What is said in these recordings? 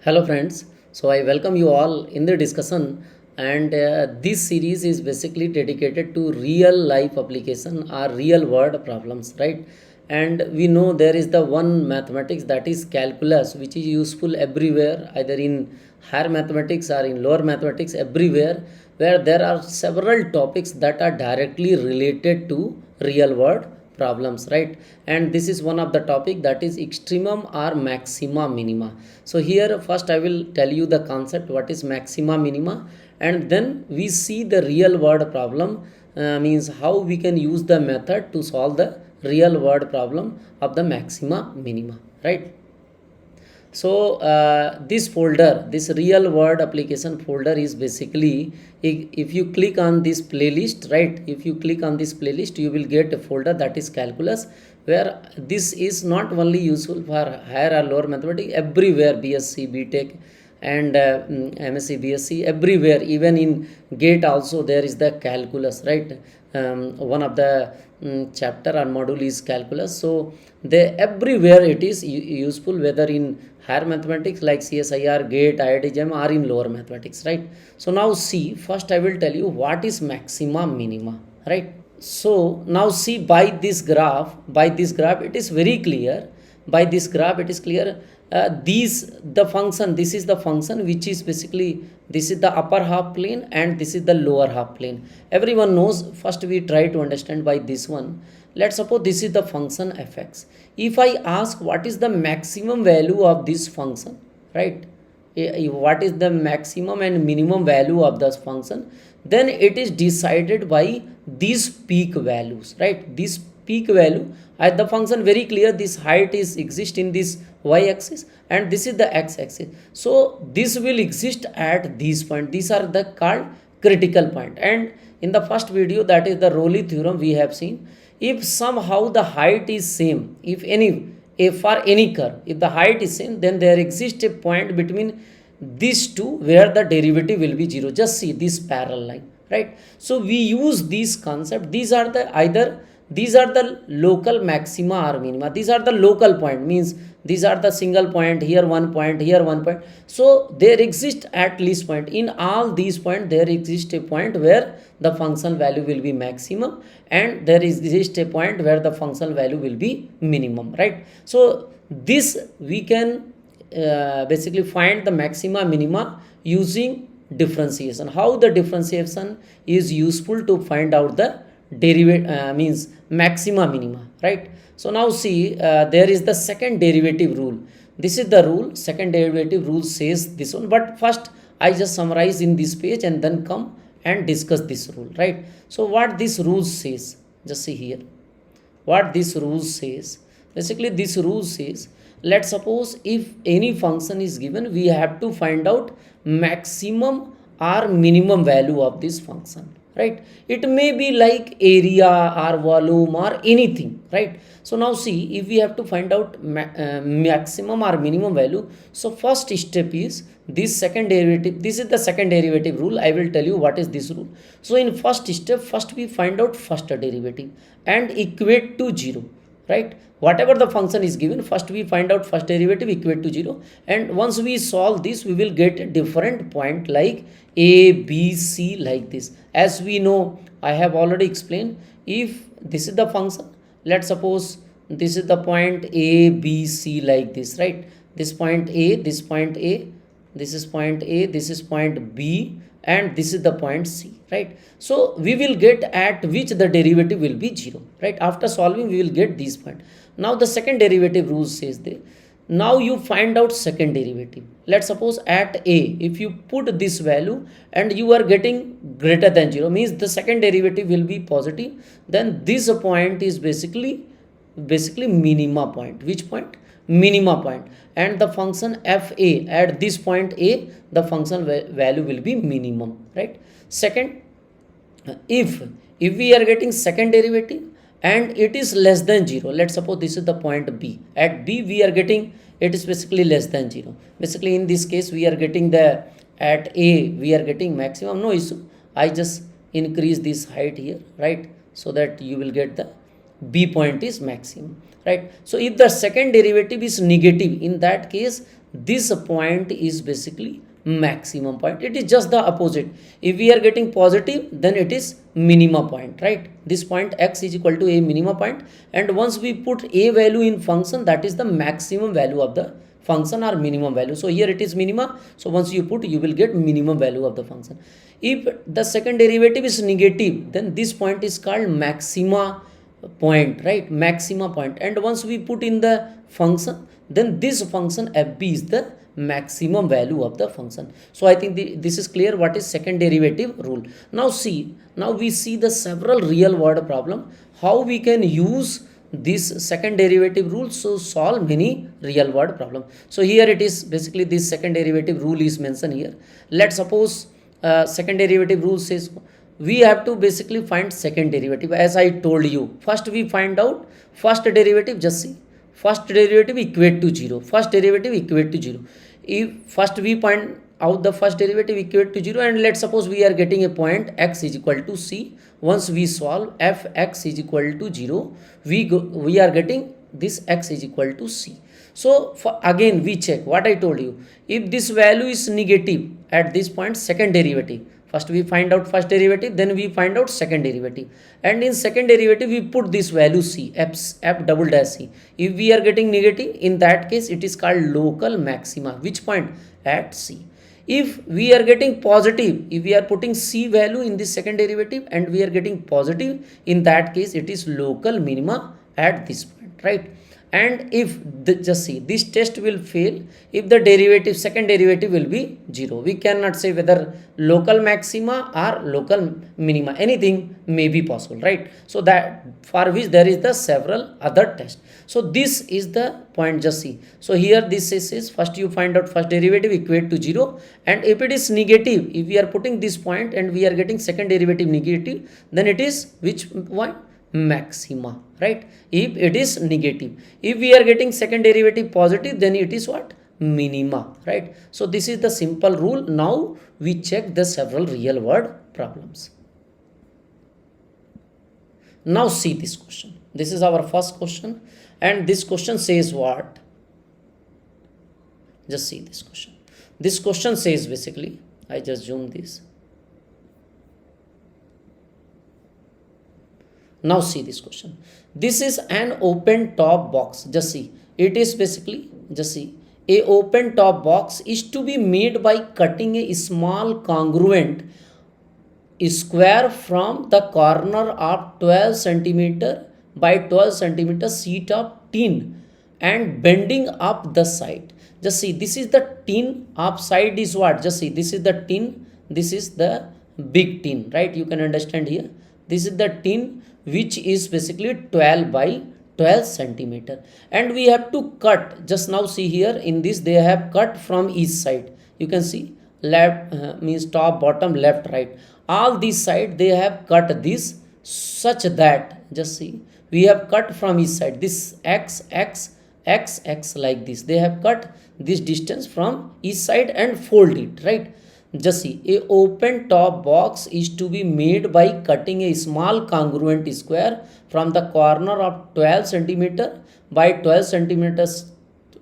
Hello friends, so I welcome you all in the discussion, and this series is basically dedicated to real life application or real world problems, right? And we know there is the one mathematics, that is calculus, which is useful everywhere, either in higher mathematics or in lower mathematics, everywhere, where there are several topics that are directly related to real world problems, right? And this is one of the topic, that is extremum or maxima minima. So here first I will tell you the concept, what is maxima minima, and then we see the real world problem, means how we can use the method to solve the real world problem of the maxima minima, right? So this folder, this real world application folder, is basically, if you click on this playlist, right, if you click on this playlist, you will get a folder that is calculus, where this is not only useful for higher or lower mathematics, everywhere, BSc, BTech, and MSc, BSc, everywhere, even in GATE also there is the calculus, right? One of the chapter or module is calculus. So they everywhere it is useful, whether in higher mathematics like CSIR, GATE, IIT JAM, or in lower mathematics, right? So now see, first I will tell you what is maxima minima, right? So now see, by this graph it is very clear. By this graph it is clear, these the function, this is the function which is basically, this is the upper half plane and this is the lower half plane. Everyone knows. First we try to understand by this one. Let's suppose this is the function fx. If I ask what is the maximum value of this function, right, what is the maximum and minimum value of this function, then it is decided by these peak values, right? This peak value at the function, very clear, this height is exist in this y-axis and this is the x-axis. So this will exist at these point. These are the called critical point. And in the first video, that is the Rowley theorem, we have seen, if somehow the height is same, if for any curve, if the height is same, then there exists a point between these two where the derivative will be 0. Just see this parallel line, right? So we use this concept. These are the local maxima or minima. These are the local point, means these are the single point, here one point, here one point. So there exists at least point. In all these points there exists a point where the functional value will be maximum, and there exists a point where the functional value will be minimum, right? So this we can basically find the maxima minima using differentiation. How the differentiation is useful to find out the derivative, means maxima minima, right? So now see, there is the second derivative rule. This is the rule. Second derivative rule says this one, but first I just summarize in this page and then come and discuss this rule, right? So what this rule says, just see here what this rule says. Basically this rule says, let's suppose if any function is given, we have to find out maximum or minimum value of this function, right? It may be like area or volume or anything, right? So now see, if we have to find out maximum or minimum value, so first step is this second derivative. This is the second derivative rule. I will tell you what is this rule. So in first step, first we find out first derivative and equate to 0, right? Whatever the function is given, first we find out first derivative, equate to 0, and once we solve this, we will get a different point like a, b, c, like this. As we know, I have already explained, if this is the function, let's suppose this is the point a, b, c, like this, right? This point a, this point a, this is point a, this is point b, and this is the point c, right? So we will get at which the derivative will be 0, right? After solving, we will get this point. Now the second derivative rule says that now you find out second derivative. Let's suppose at a, if you put this value and you are getting greater than 0, means the second derivative will be positive, then this point is basically minima point. Which point? Minima point. And the function fa, at this point a, the function value will be minimum, right? Second, if we are getting second derivative and it is less than 0, let's suppose this is the point b. At b we are getting, it is basically less than 0. Basically in this case we are getting the, at a we are getting maximum, no issue. I just increase this height here, right? So that you will get the b point is maximum, right? So if the second derivative is negative, in that case this point is basically maximum point. It is just the opposite. If we are getting positive, then it is minima point, right? This point x is equal to a minima point, and once we put a value in function, that is the maximum value of the function or minimum value. So here it is minima, so once you put, you will get minimum value of the function. If the second derivative is negative, then this point is called maxima point, right? Maxima point. And once we put in the function, then this function fb is the maximum value of the function. So I think this is clear what is second derivative rule. Now see, now we see the several real world problem, how we can use this second derivative rule to solve many real world problem. So here it is, basically this second derivative rule is mentioned here. Let's suppose second derivative rule says we have to basically find second derivative. As I told you, first we find out first derivative. Just see, first derivative equate to 0, first derivative equate to 0. If first we find out the first derivative equate to 0, and let's suppose we are getting a point x is equal to c. Once we solve fx is equal to 0, we are getting this x is equal to c. So again we check what I told you. If this value is negative at this point, second derivative, first we find out first derivative, then we find out second derivative, and in second derivative we put this value c, f double dash c. If we are getting negative, in that case it is called local maxima. Which point? At c. If we are getting positive, if we are putting c value in this second derivative and we are getting positive, in that case it is local minima at this point, right? And if just see, this test will fail if the derivative, second derivative will be 0. We cannot say whether local maxima or local minima, anything may be possible, right? So that for which there is the several other tests. So this is the point, just see. So here this is first you find out first derivative equate to 0, and if it is negative, if we are putting this point and we are getting second derivative negative, then it is which one? Maxima, right? If it is negative, if we are getting second derivative positive, then it is what? Minima, right? So this is the simple rule. Now we check the several real world problems. Now see this question. This is our first question, and this question says what? Just see this question. This question says basically, I just zoom this. Now see this question. This is an open top box. Just see, it is basically, just see, a open top box is to be made by cutting a small congruent square from the corner of 12 centimeter by 12 centimeter sheet of tin and bending up the side. Just see, this is the tin, upside is what? Just see, this is the tin, this is the big tin, right? You can understand here. This is the tin which is basically 12 by 12 centimeter, and we have to cut. Just now see here in this, they have cut from each side. You can see left means top, bottom, left, right. All these side they have cut this such that, just see, we have cut from each side this x, like this. They have cut this distance from each side and fold it, right? Just see, a open top box is to be made by cutting a small congruent square from the corner of 12 centimeter by 12 centimeters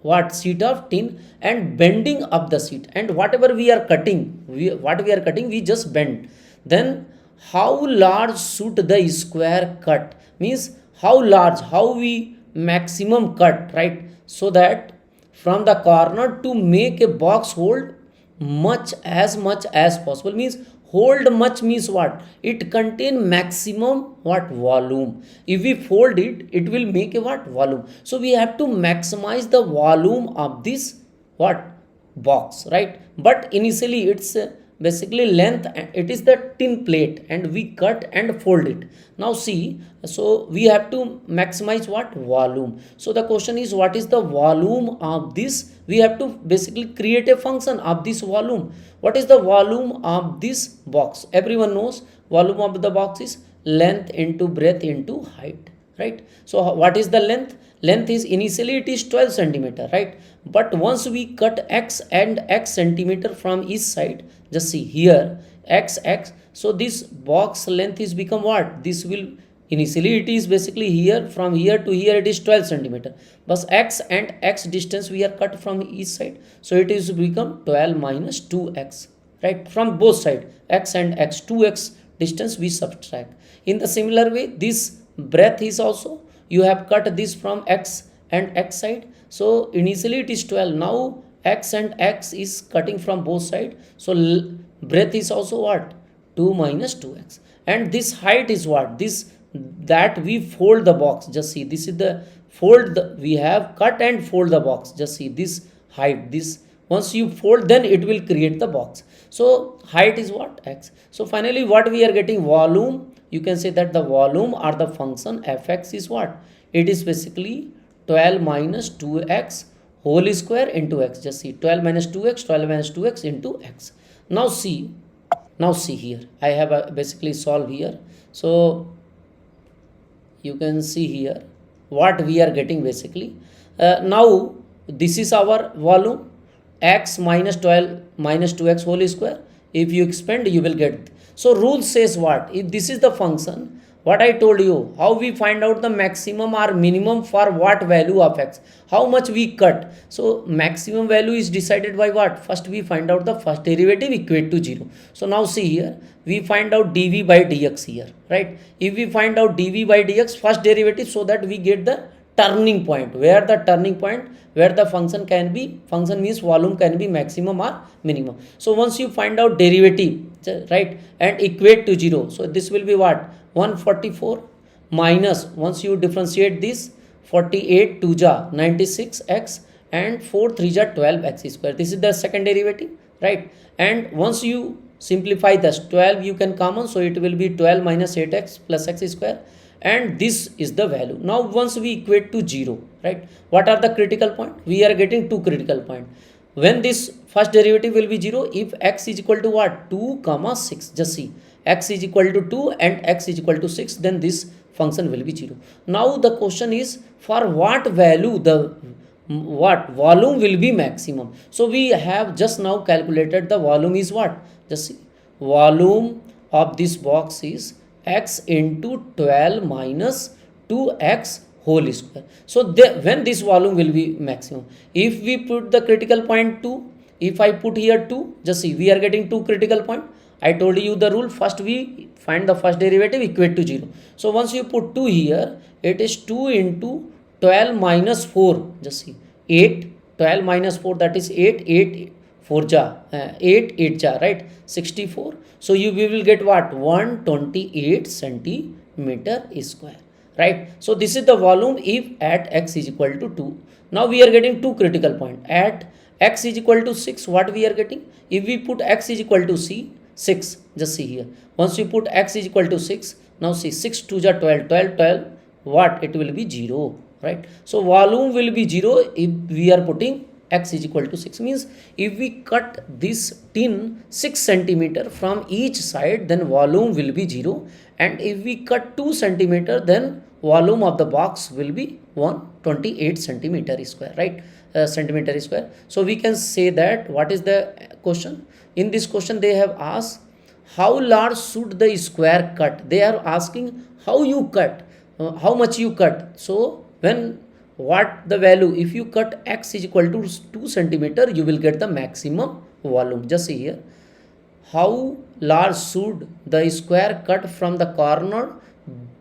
what sheet of tin and bending up the sheet. And whatever we are cutting, we just bend. Then how large should the square cut? Means how large, how we maximum cut, right? So that from the corner to make a box hold much as possible. Means hold much means what? It contain maximum what? Volume. If we fold it, it will make a what? Volume. So we have to maximize the volume of this what? Box, right? But initially it's basically length, it is the tin plate, and we cut and fold it. Now see, so we have to maximize what? Volume. So the question is, what is the volume of this? We have to basically create a function of this volume. What is the volume of this box? Everyone knows volume of the box is length into breadth into height, right? So what is the length? Length is initially it is 12 centimeter, right? But once we cut x and x centimeter from each side, just see here x, so this box length is become what? This will Initially it is basically here, from here to here it is 12 centimeter, but x and x distance we are cut from each side, so it is become 12 minus 2x, right? From both side x and x, 2x distance we subtract. In the similar way, this breadth is also, you have cut this from x and x side, so initially it is 12, now x and x is cutting from both side, so breadth is also what, 2 minus 2x. And this height is what, this, that we fold the box, just see, this is the fold we have cut and fold the box, just see this height, this, once you fold then it will create the box, so height is what, x. So finally what we are getting, volume, you can say that the volume or the function fx is what, it is basically 12 minus 2x whole square into x, just see, 12 minus 2x, 12 minus 2x into x. Now see here, I have basically solved here, so you can see here what we are getting basically. Now this is our volume, x minus 12 minus 2x whole square, if you expand you will get. So rule says what, if this is the function, what I told you, how we find out the maximum or minimum for what value of x, how much we cut. So maximum value is decided by what, first we find out the first derivative equate to 0. So now see here, we find out dv by dx here, right? If we find out dv by dx first derivative, so that we get the turning point, where the turning point where the function can be, function means volume can be maximum or minimum. So once you find out derivative, right, and equate to 0, so this will be what, 144 minus, once you differentiate this, 48 2 ja 96x and 4 3 ja 12x square, this is the second derivative, right? And once you simplify this, 12 you can common, so it will be 12 minus 8x plus x square, and this is the value. Now once we equate to 0, right, what are the critical point, we are getting two critical point. When this first derivative will be 0, if x is equal to what, 2 comma 6, just see, x is equal to 2 and x is equal to 6, then this function will be 0. Now the question is, for what value the what volume will be maximum. So we have just now calculated the volume is what, just see, volume of this box is x into 12 minus 2x whole square. So when this volume will be maximum, if we put the critical point 2, if I put here 2, just see, we are getting two critical point. I told you the rule, first we find the first derivative equate to 0. So once you put 2 here, it is 2 into 12 minus 4, just see, 8, 12 minus 4, that is 8, 8 4 ja, 8 8 ja, right, 64. So we will get what, 128 centimeter square, right? So this is the volume if at x is equal to 2. Now we are getting two critical point. At x is equal to 6, what we are getting, if we put x is equal to 6, just see here, once you put x is equal to 6, now see, 6 2 ja 12, 12 12, what, it will be 0, right? So volume will be 0 if we are putting x is equal to 6, means if we cut this tin 6 centimeter from each side, then volume will be 0, and if we cut 2 centimeter, then volume of the box will be 128 centimeter square, right, centimeter square. So we can say that, what is the question, in this question they have asked how large should the square cut, they are asking how you cut, how much you cut. So when what the value, if you cut x is equal to 2 centimeter, you will get the maximum volume. Just see here, how large should the square cut from the corner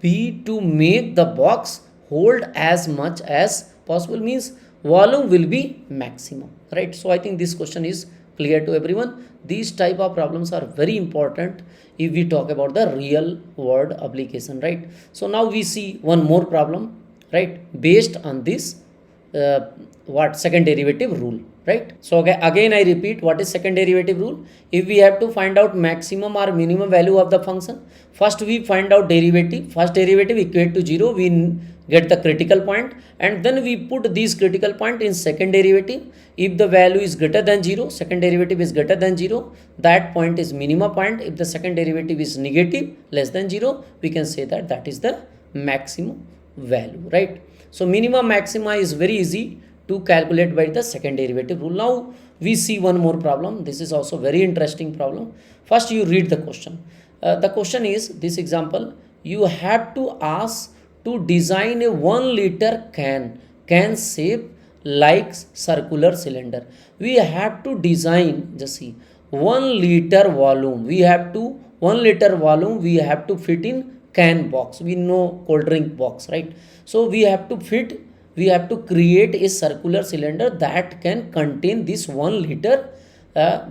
be to make the box hold as much as possible, means volume will be maximum, right? So I think this question is clear to everyone. These type of problems are very important if we talk about the real world application, right? So now we see one more problem, right, based on this what, second derivative rule, right? So again I repeat, what is second derivative rule, if we have to find out maximum or minimum value of the function, first we find out derivative, first derivative equate to 0, we get the critical point, and then we put these critical point in second derivative. If the value is greater than 0, second derivative is greater than 0, that point is minimum point. If the second derivative is negative, less than 0, we can say that that is the maximum value, right? So minimum maxima is very easy to calculate by the second derivative rule. Now we see one more problem. This is also very interesting problem. First you read the question. The question is this example, you have to ask to design a 1 liter can shape like circular cylinder. We have to design, just see, 1 liter volume. We have to 1 liter volume we have to fit in can box. We know cold drink box, right? So we have to create a circular cylinder that can contain this 1 liter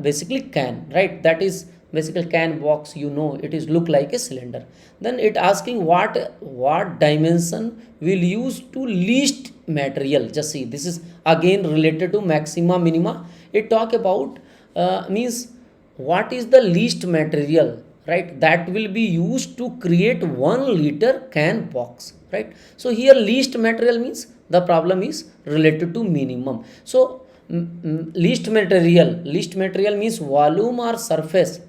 basically can, right? That is basically can box, you know, it is look like a cylinder. Then it asking what dimension will use to least material. Just see, this is again related to maxima minima. It talk about means what is the least material, right, that will be used to create 1 liter can box, right? So here least material means the problem is related to minimum. So least material means volume or surface.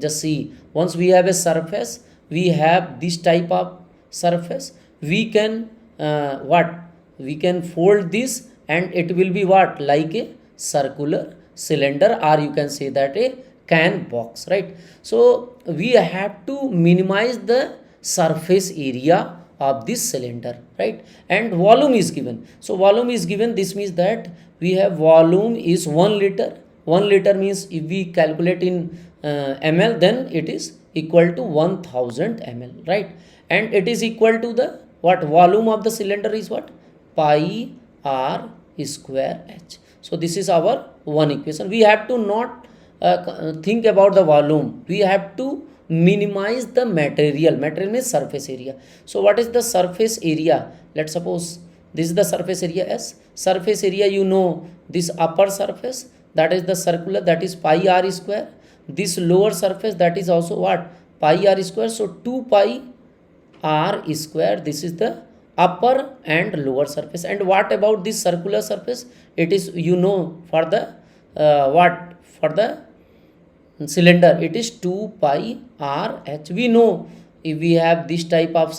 Just see, once we have a surface, we have this type of surface, we can what we can fold this and it will be what, like a circular cylinder, or you can say that a can box, right? So we have to minimize the surface area of this cylinder, right? And volume is given. So volume is given, this means that we have volume is 1 liter. 1 liter means if we calculate in ml, then it is equal to 1000 ml, right? And it is equal to the what volume of the cylinder is what, pi r square h. So this is our one equation. We have to not think about the volume, we have to minimize the material. Material means surface area. So what is the surface area? Let's suppose this is the surface area S. Surface area, you know, this upper surface, that is the circular, that is pi r square. This lower surface, that is also what, pi r square. So 2 pi r square, this is the upper and lower surface. And what about this circular surface? It is, you know, for the what, for the cylinder, it is 2 pi r h. We know if we have this type of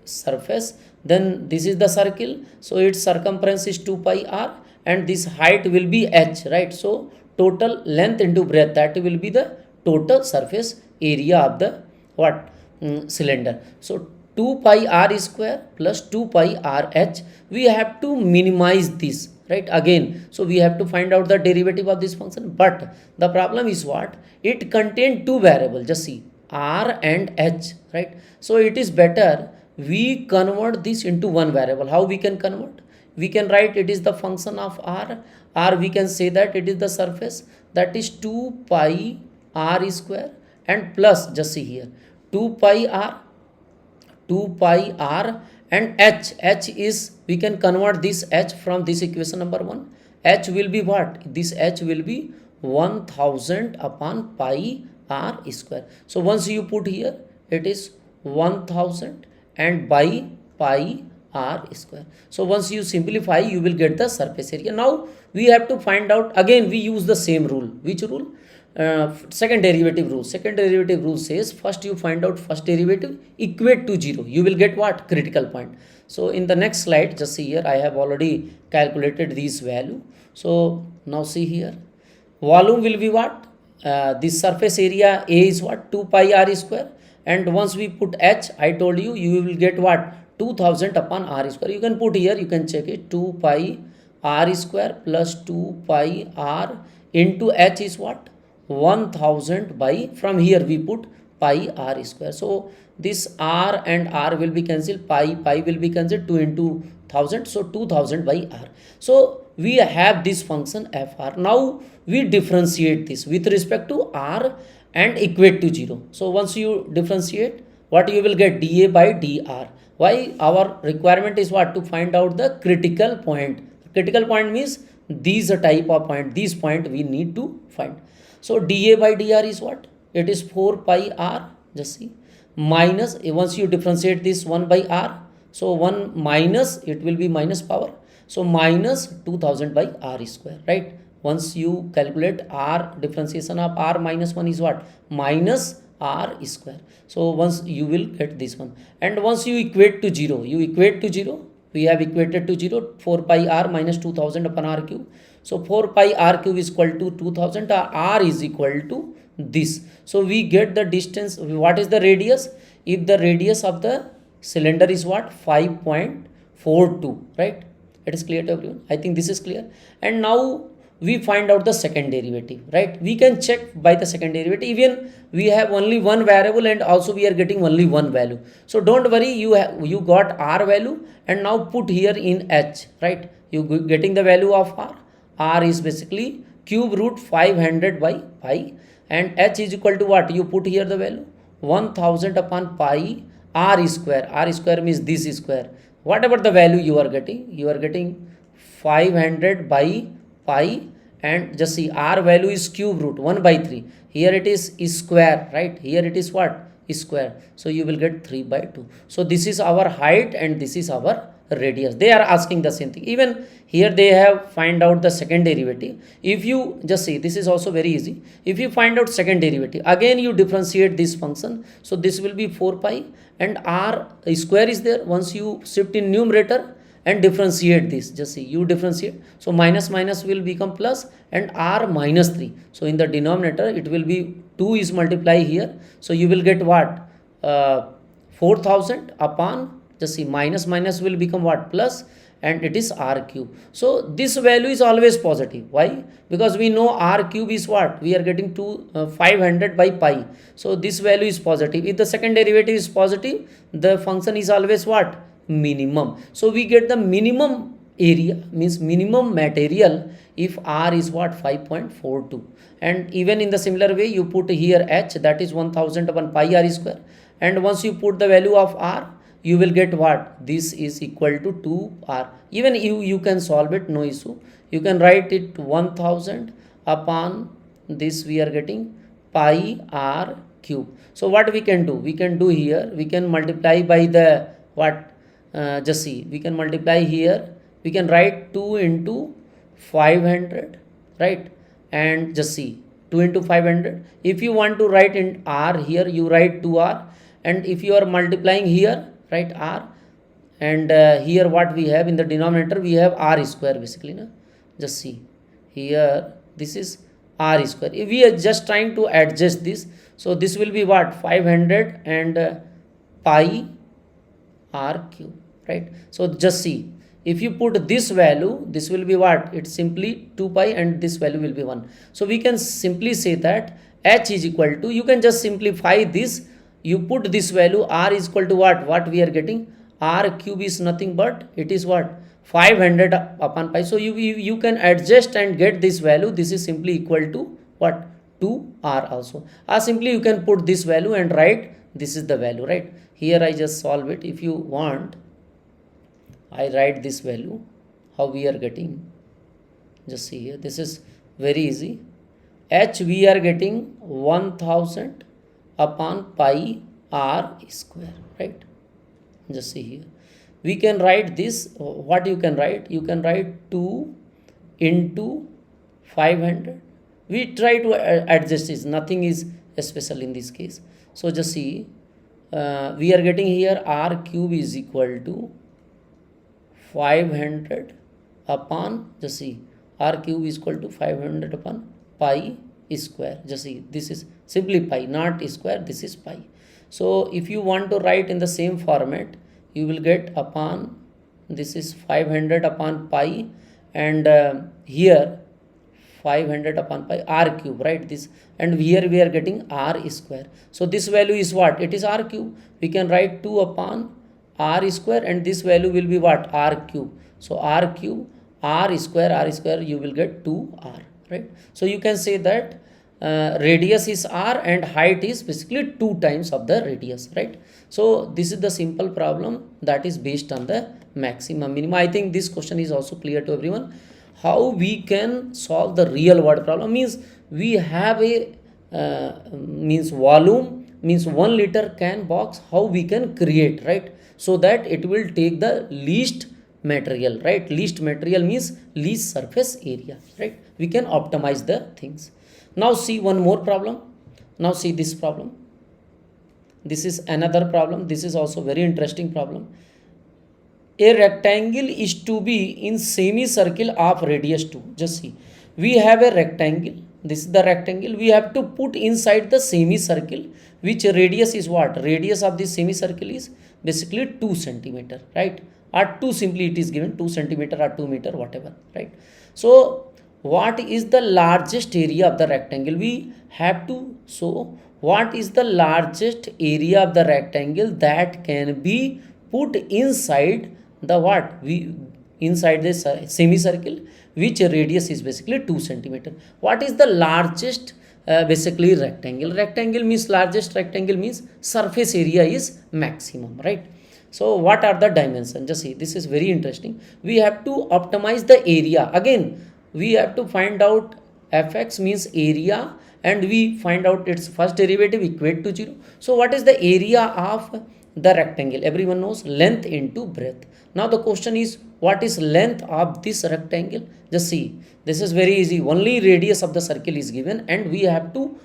surface, then this is the circle, so its circumference is 2 pi r and this height will be h, right? So total length into breadth, that will be the total surface area of the what, cylinder. So 2 pi r square plus 2 pi r h, we have to minimize this, right? Again, so we have to find out the derivative of this function, but the problem is what, it contains two variables. Just see, r and h, right? So it is better we convert this into one variable. How we can convert? We can write it is the function of r, we can say that it is the surface, that is 2 pi r square and plus, just see here, 2 pi r and h is, we can convert this h from this equation number 1. H will be what? This h will be 1000 upon pi r square. So once you put here, it is 1000 and by pi r square. So once you simplify, you will get the surface area. Now we have to find out, again we use the same rule. Which rule? Second derivative rule. Second derivative rule says first you find out first derivative, equate to 0, you will get what, critical point. So in the next slide, just see here, I have already calculated this value. So now see here, volume will be what, this surface area A is what, 2 pi r square, and once we put h, I told you, you will get what, 2000 upon r square. You can put here, you can check it, 2 pi r square plus 2 pi r into h is what, 1000 by, from here we put pi r square. So this r and r will be cancelled, pi will be cancelled, 2 into 1000, so 2000 by r. So we have this function fr. Now we differentiate this with respect to r and equate to 0. So once you differentiate, what you will get, dA by dr. Why? Our requirement is what, to find out the critical point. Critical point means these type of point, these point we need to find. So dA by dr is what? It is 4 pi r, just see, minus, once you differentiate this 1 by r, so 1 minus, it will be minus power, so minus 2000 by r square, right? Once you calculate r, differentiation of r minus 1 is what, minus r square. So once you will get this one, and once you equate to 0, we have equated to 0, 4 pi r minus 2000 upon r cube. So 4 pi r cube is equal to 2000, r is equal to this. So we get the distance. What is the radius? if the radius of the cylinder is what, 5.42, right? It is clear to everyone? I think this is clear. And now we find out the second derivative, right? We can check by the second derivative. Even we have only one variable and also we are getting only one value, so don't worry, you got r value, and now put here in h, right? You getting the value of r is basically cube root 500 by pi, and h is equal to what, you put here the value 1000 upon pi r square means this square, whatever the value you are getting 500 by pi, and just see r value is cube root 1 by 3, here it is square, right? Here it is what, square, so you will get 3 by 2. So this is our height and this is our radius. They are asking the same thing. Even here they have find out the second derivative. If you just see, this is also very easy. If you find out second derivative, again you differentiate this function, so this will be 4 pi, and r square is there. Once you shift in numerator and differentiate this, just see, you differentiate, so minus minus will become plus, and r minus 3, so in the denominator it will be 2 is multiply here, so you will get what, 4000 upon, just see, minus minus will become what, plus, and it is r cube. So this value is always positive. Why? Because we know r cube is what, we are getting to 500 by pi, so this value is positive. If the second derivative is positive, the function is always what, minimum. So we get the minimum area, means minimum material, if r is what, 5.42. And even in the similar way, you put here h, that is 1000 upon pi r square, and once you put the value of r, you will get what, this is equal to 2r. Even you can solve it, no issue. You can write it 1000 upon this, we are getting pi r cube. So what we can do, we can do here, we can multiply by the what, just see, we can multiply here, we can write 2 into 500, right? And just see, 2 into 500. If you want to write in r, here you write 2r, and if you are multiplying here, right, r, and here what we have in the denominator, we have r square basically, na? Just see, here this is r square. If we are just trying to adjust this, so this will be what, 500 and pi r cube, right? So just see, if you put this value, this will be what, it's simply 2 pi, and this value will be 1. So we can simply say that h is equal to, you can just simplify this, you put this value, r is equal to what we are getting, r cube is nothing but, it is what, 500 upon pi. So you can adjust and get this value, this is simply equal to what, 2r also, or simply you can put this value and write this is the value, right? Here I just solve it. If you want, I write this value, how we are getting, just see here, this is very easy. H we are getting 1000 upon pi r square, right? Just see here, we can write this, what you can write, you can write 2 into 500. We try to adjust this, nothing is special in this case. So just see, we are getting here r cube is equal to 500 upon, just see, r cube is equal to 500 upon pi square. Just see, this is simply pi, not square, this is pi. So if you want to write in the same format, you will get upon, this is 500 upon pi, and here 500 upon pi r cube, right? This, and here we are getting r square. So this value is what, it is r cube. We can write 2 upon r square, and this value will be what, r cube. So r cube, r square, you will get 2r, right? So you can say that radius is r and height is basically 2 times of the radius, right? So this is the simple problem that is based on the maximum minimum. I think this question is also clear to everyone. How we can solve the real world problem, means we have a means volume, means 1 liter can box, how we can create, right? So that it will take the least material, right? Least material means least surface area, right? We can optimize the things. Now see one more problem. Now see this problem. This is another problem. This is also very interesting problem. A rectangle is to be in semicircle of radius 2. Just see, we have a rectangle this is the rectangle. We have to put inside the semicircle, which radius is what? Radius of this semicircle is basically 2 centimeter, right? Or 2, simply it is given 2 centimeter or 2 meter, whatever, right? So what is the largest area of the rectangle? We have to show what is the largest area of the rectangle that can be put inside the what? We inside this semicircle, which radius is basically 2 centimeter. What is the largest basically rectangle? Rectangle means largest, rectangle means surface area is maximum, right? So what are the dimensions? Just see, this is very interesting. We have to optimize the area. Again, we have to find out fx means area, and we find out its first derivative equate to 0. So what is the area of the rectangle? Everyone knows length into breadth. Now the question is, what is length of this rectangle? Just see, this is very easy. Only radius of the circle is given, and we have to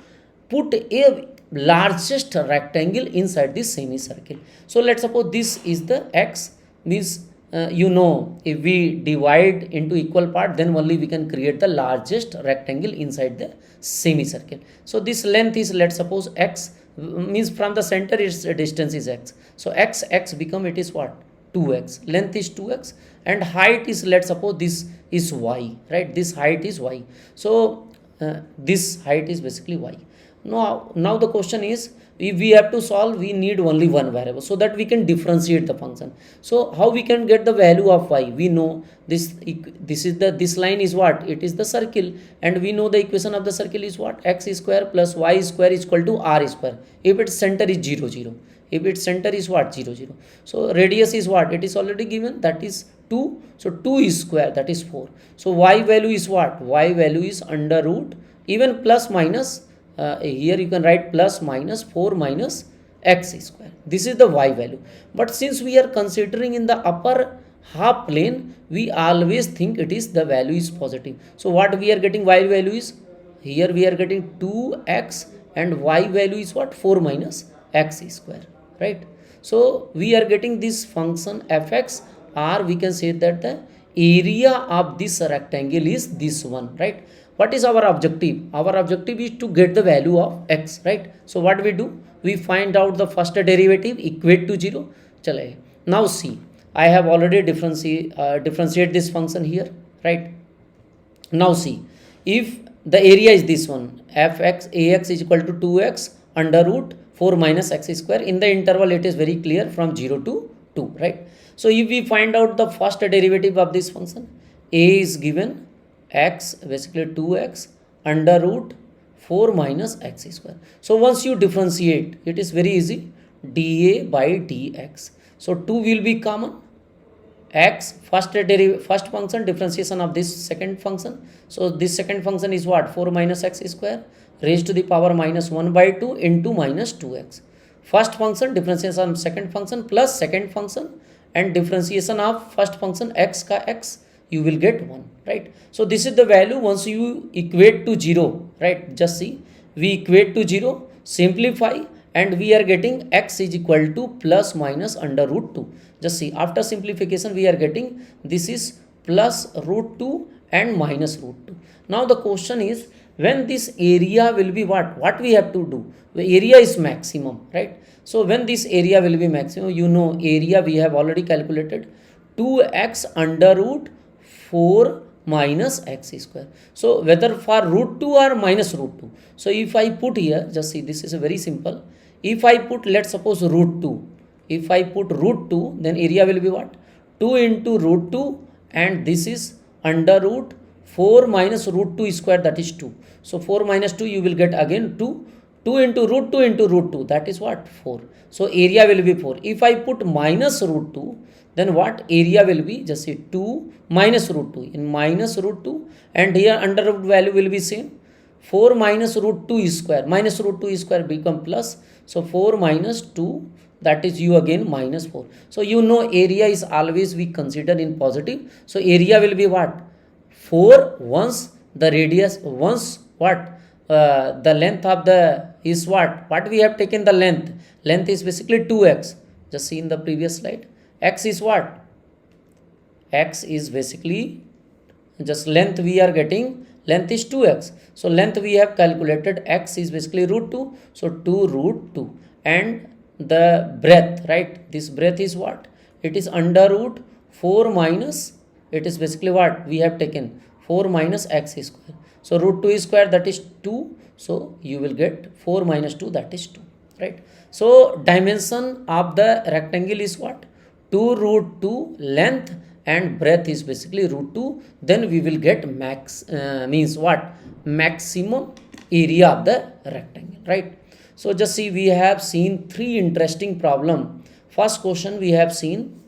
put a largest rectangle inside this semicircle. So let's suppose this is the x, means if we divide into equal part, then only we can create the largest rectangle inside the semicircle. So this length is, let's suppose x, means from the center its distance is x. So x become, it is what? 2x. Length is 2x, and height is, let's suppose this is y, right? This height is y. So this height is basically y. Now the question is, if we have to solve, we need only one variable, so that we can differentiate the function. So how we can get the value of y? We know this line is what? It is the circle, and we know the equation of the circle is what? X square plus y square is equal to r square if its center is 0, 0. If its center is what? 0, 0. So radius is what? It is already given, that is 2. So 2 is square, that is 4. So y value is what? Y value is under root, even plus minus, here you can write plus minus 4 minus x square. This is the y value. But since we are considering in the upper half plane, we always think it is the value is positive. So what we are getting? Y value is, here we are getting 2x, and y value is what? 4 minus x square, right? So we are getting this function fx, or we can say that the area of this rectangle is this one, right? What is our objective? Our objective is to get the value of x, right? So what we do? We find out the first derivative equate to 0. Chale. Now see, I have already differentiate this function here, right? Now see, if the area is this one, fx ax is equal to 2x under root 4 minus x square. In the interval, it is very clear from 0 to 2, right? So if we find out the first derivative of this function, a is given x, basically 2x under root 4 minus x square. So once you differentiate, it is very easy, dA by dx. So 2 will be common, x, first function, differentiation of this second function. So this second function is what? 4 minus x square raised to the power minus 1 by 2 into minus 2x. First function, differentiation of second function, plus second function, and differentiation of first function x ka x, you will get 1, right? So this is the value once you equate to 0, right? Just see, we equate to 0, simplify, and we are getting x is equal to plus minus under root 2. Just see, after simplification, we are getting this is plus root 2 and minus root 2. Now the question is, when this area will be what? What we have to do? The area is maximum, right? So when this area will be maximum, you know area we have already calculated, 2x under root 4 minus x square. So whether for root 2 or minus root 2. So if I put here, just see, this is a very simple. If I put, let's suppose root 2. If I put root 2, then area will be what? 2 into root 2, and this is under root 4 minus root 2 square, that is 2. So 4 minus 2, you will get again 2. 2 into root 2, that is what? 4. So area will be 4. If I put minus root 2, then what area will be? Just say 2 minus root 2. In minus root 2, and here under root value will be same. 4 minus root 2 square. Minus root 2 square become plus. So 4 minus 2, that is you again minus 4. So you know area is always we consider in positive. So area will be what? 4 once the radius, once what? The length of the is what? What we have taken the length? Length is basically 2x. Just see in the previous slide. X is what? X is basically just length we are getting. length is 2x. So length we have calculated, x is basically root 2, so 2 root 2. And the breadth, right, this breadth is what? It is under root 4 minus, it is basically what we have taken, 4 minus x square. So root 2 square, that is 2, so you will get 4 minus 2, that is 2, right? So dimension of the rectangle is what? 2 root 2 length, and breadth is basically root 2. Then we will get max, means what? Maximum area of the rectangle, right? So just see, we have seen 3 interesting problem. First question we have seen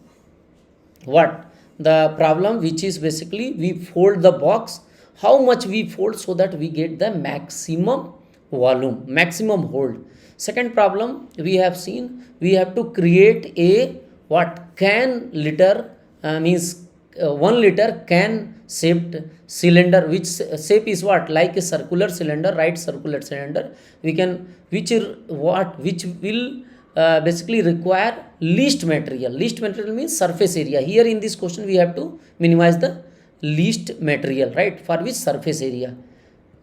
what? The problem which is basically we fold the box, how much we fold so that we get the maximum volume, maximum hold. Second problem we have seen, we have to create a what? Can liter, means 1 liter can shaped cylinder, which shape is what? Like a circular cylinder, right? Circular cylinder we can, which will basically require least material. Least material means surface area. Here in this question we have to minimize the least material, right? For which? Surface area.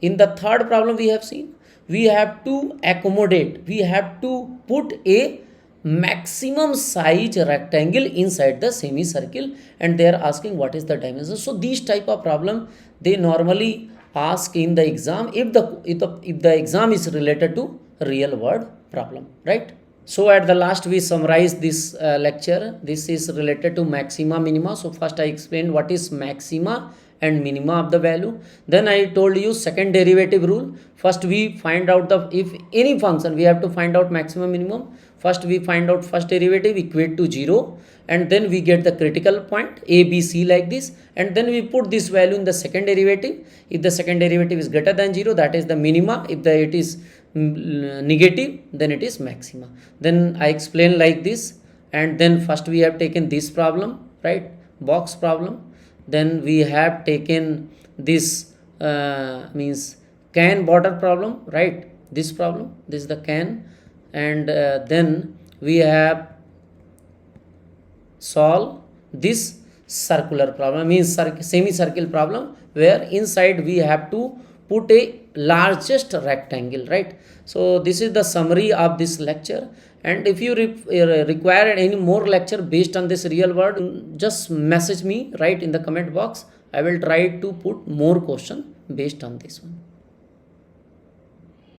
In the third problem we have seen, we have to accommodate, we have to put a maximum size rectangle inside the semicircle, and they are asking what is the dimension. So these type of problem they normally ask in the exam, if the exam is related to real world problem, right? So at the last we summarize this lecture. This is related to maxima, minima. So first I explained what is maxima and minima of the value. Then I told you second derivative rule. First we find out the, if any function we have to find out maximum, minimum. First we find out first derivative equate to 0, and then we get the critical point a, b, c like this, and then we put this value in the second derivative. If the second derivative is greater than 0, that is the minima. If it is negative, then it is maxima. Then I explain like this, and then first we have taken this problem, right? Box problem. Then we have taken this means can border problem, right? This problem, this is the can, and then we have solve this circular problem, means semicircle problem, where inside we have to put a largest rectangle, right? So this is the summary of this lecture, and if you require any more lecture based on this real world, just message me, right, in the comment box. I will try to put more question based on this one.